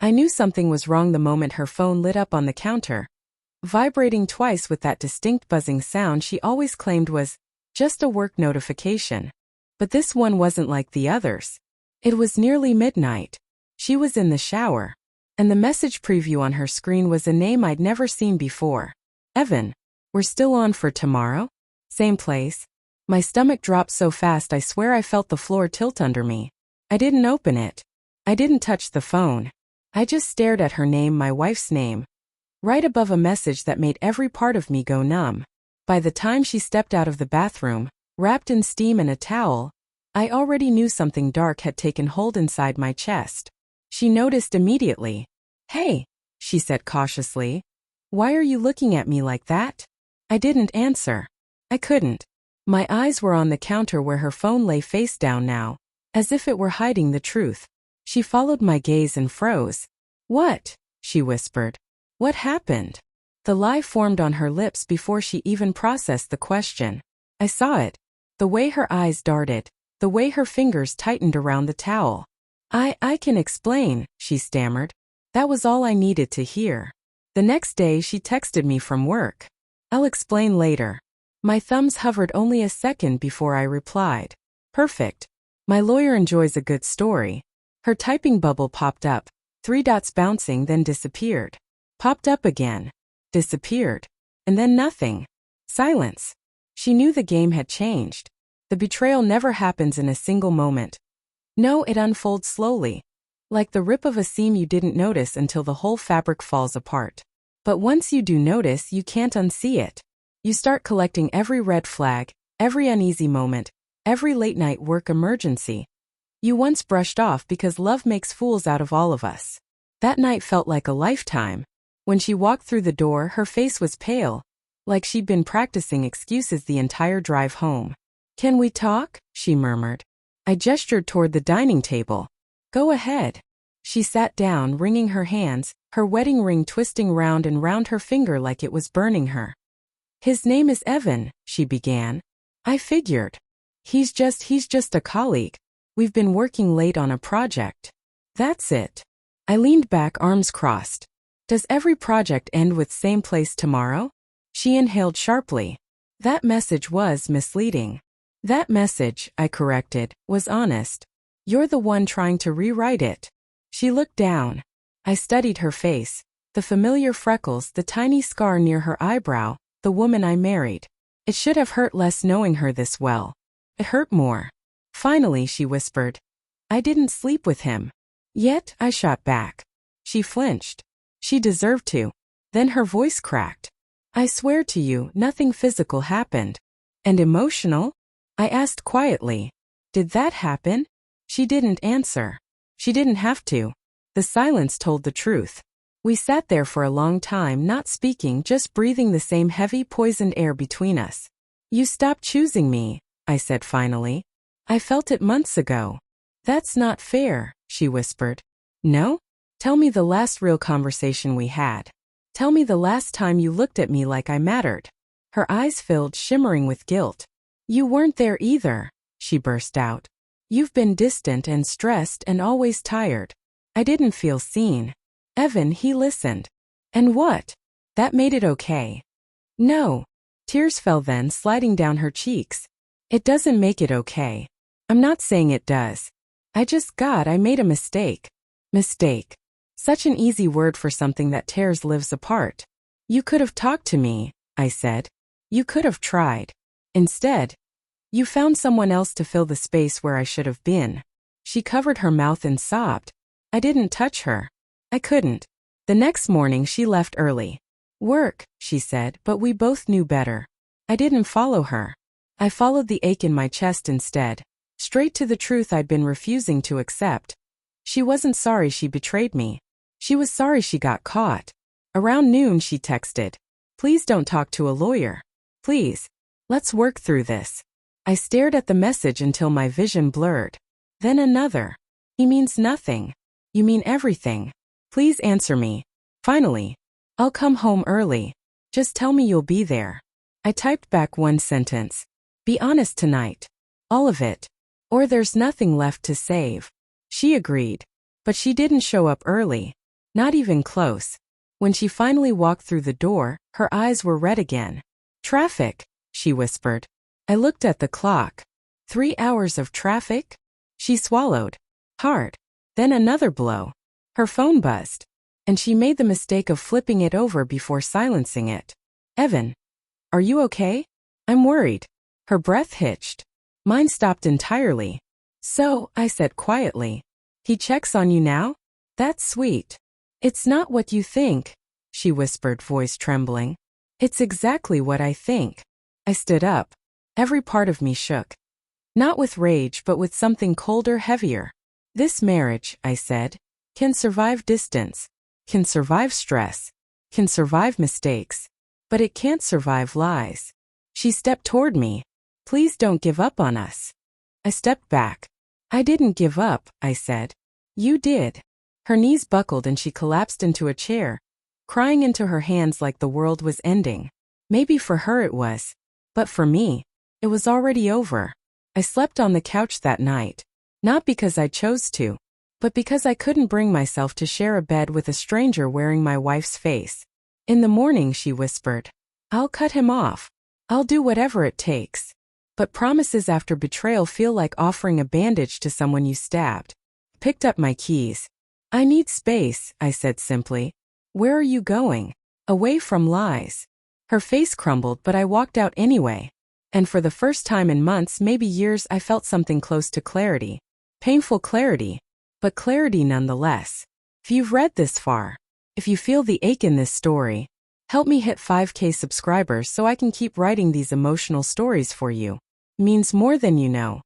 I knew something was wrong the moment her phone lit up on the counter, vibrating twice with that distinct buzzing sound she always claimed was just a work notification. But this one wasn't like the others. It was nearly midnight. She was in the shower, and the message preview on her screen was a name I'd never seen before. Evan. We're still on for tomorrow? Same place? My stomach dropped so fast I swear I felt the floor tilt under me. I didn't open it. I didn't touch the phone. I just stared at her name, my wife's name, right above a message that made every part of me go numb. By the time she stepped out of the bathroom, wrapped in steam and a towel, I already knew something dark had taken hold inside my chest. She noticed immediately. "Hey," she said cautiously. "Why are you looking at me like that?" I didn't answer. I couldn't. My eyes were on the counter where her phone lay face down now, as if it were hiding the truth. She followed my gaze and froze. "What?" she whispered. "What happened?" The lie formed on her lips before she even processed the question. I saw it. The way her eyes darted. The way her fingers tightened around the towel. I can explain," she stammered. That was all I needed to hear. The next day she texted me from work. "I'll explain later." My thumbs hovered only a second before I replied. "Perfect. My lawyer enjoys a good story." Her typing bubble popped up, 3 dots bouncing, then disappeared. Popped up again. Disappeared. And then nothing. Silence. She knew the game had changed. The betrayal never happens in a single moment. No, it unfolds slowly. Like the rip of a seam you didn't notice until the whole fabric falls apart. But once you do notice, you can't unsee it. You start collecting every red flag, every uneasy moment, every late-night work emergency you once brushed off because love makes fools out of all of us. That night felt like a lifetime. When she walked through the door, her face was pale, like she'd been practicing excuses the entire drive home. "Can we talk?" she murmured. I gestured toward the dining table. "Go ahead." She sat down, wringing her hands, her wedding ring twisting round and round her finger like it was burning her. "His name is Evan," she began. "I figured. He's just a colleague. We've been working late on a project." "That's it." I leaned back, arms crossed. "Does every project end with same place tomorrow?" She inhaled sharply. "That message was misleading." "That message," I corrected, "was honest. You're the one trying to rewrite it." She looked down. I studied her face. The familiar freckles, the tiny scar near her eyebrow, the woman I married. It should have hurt less knowing her this well. It hurt more. Finally, she whispered, "I didn't sleep with him." "Yet," I shot back. She flinched. She deserved to. Then her voice cracked. "I swear to you, nothing physical happened." "And emotional?" I asked quietly. "Did that happen?" She didn't answer. She didn't have to. The silence told the truth. We sat there for a long time, not speaking, just breathing the same heavy, poisoned air between us. "You stopped choosing me," I said finally. "I felt it months ago." "That's not fair," she whispered. "No? Tell me the last real conversation we had. Tell me the last time you looked at me like I mattered." Her eyes filled, shimmering with guilt. "You weren't there either," she burst out. "You've been distant and stressed and always tired." I didn't feel seen. "Evan," he listened. "And what? That made it okay." "No." Tears fell then, sliding down her cheeks. "It doesn't make it okay. I'm not saying it does. I made a mistake." Mistake. Such an easy word for something that tears lives apart. "You could have talked to me," I said. "You could have tried. Instead, you found someone else to fill the space where I should have been." She covered her mouth and sobbed. I didn't touch her. I couldn't. The next morning she left early. "Work," she said, but we both knew better. I didn't follow her. I followed the ache in my chest instead. Straight to the truth I'd been refusing to accept. She wasn't sorry she betrayed me. She was sorry she got caught. Around noon she texted, "Please don't talk to a lawyer. Please. Let's work through this." I stared at the message until my vision blurred. Then another. "He means nothing. You mean everything. Please answer me. Finally. I'll come home early. Just tell me you'll be there." I typed back one sentence. "Be honest tonight. All of it. Or there's nothing left to save." She agreed. But she didn't show up early. Not even close. When she finally walked through the door, her eyes were red again. Traffic, she whispered. I looked at the clock. 3 hours of traffic? She swallowed. Hard. Then another blow. Her phone buzzed. And she made the mistake of flipping it over before silencing it. Evan. Are you okay? I'm worried. Her breath hitched. Mine stopped entirely. So, I said quietly. He checks on you now? That's sweet. It's not what you think, she whispered, voice trembling. It's exactly what I think. I stood up. Every part of me shook. Not with rage, but with something colder, heavier. This marriage, I said, can survive distance, can survive stress, can survive mistakes, but it can't survive lies. She stepped toward me. Please don't give up on us. I stepped back. I didn't give up, I said. You did. Her knees buckled and she collapsed into a chair, crying into her hands like the world was ending. Maybe for her it was, but for me, it was already over. I slept on the couch that night, not because I chose to, but because I couldn't bring myself to share a bed with a stranger wearing my wife's face. In the morning, she whispered, I'll cut him off. I'll do whatever it takes. But promises after betrayal feel like offering a bandage to someone you stabbed. Picked up my keys. I need space, I said simply. Where are you going? Away from lies. Her face crumbled, but I walked out anyway. And for the first time in months, maybe years, I felt something close to clarity. Painful clarity, but clarity nonetheless. If you've read this far, if you feel the ache in this story, help me hit 5K subscribers so I can keep writing these emotional stories for you. Means more than you know.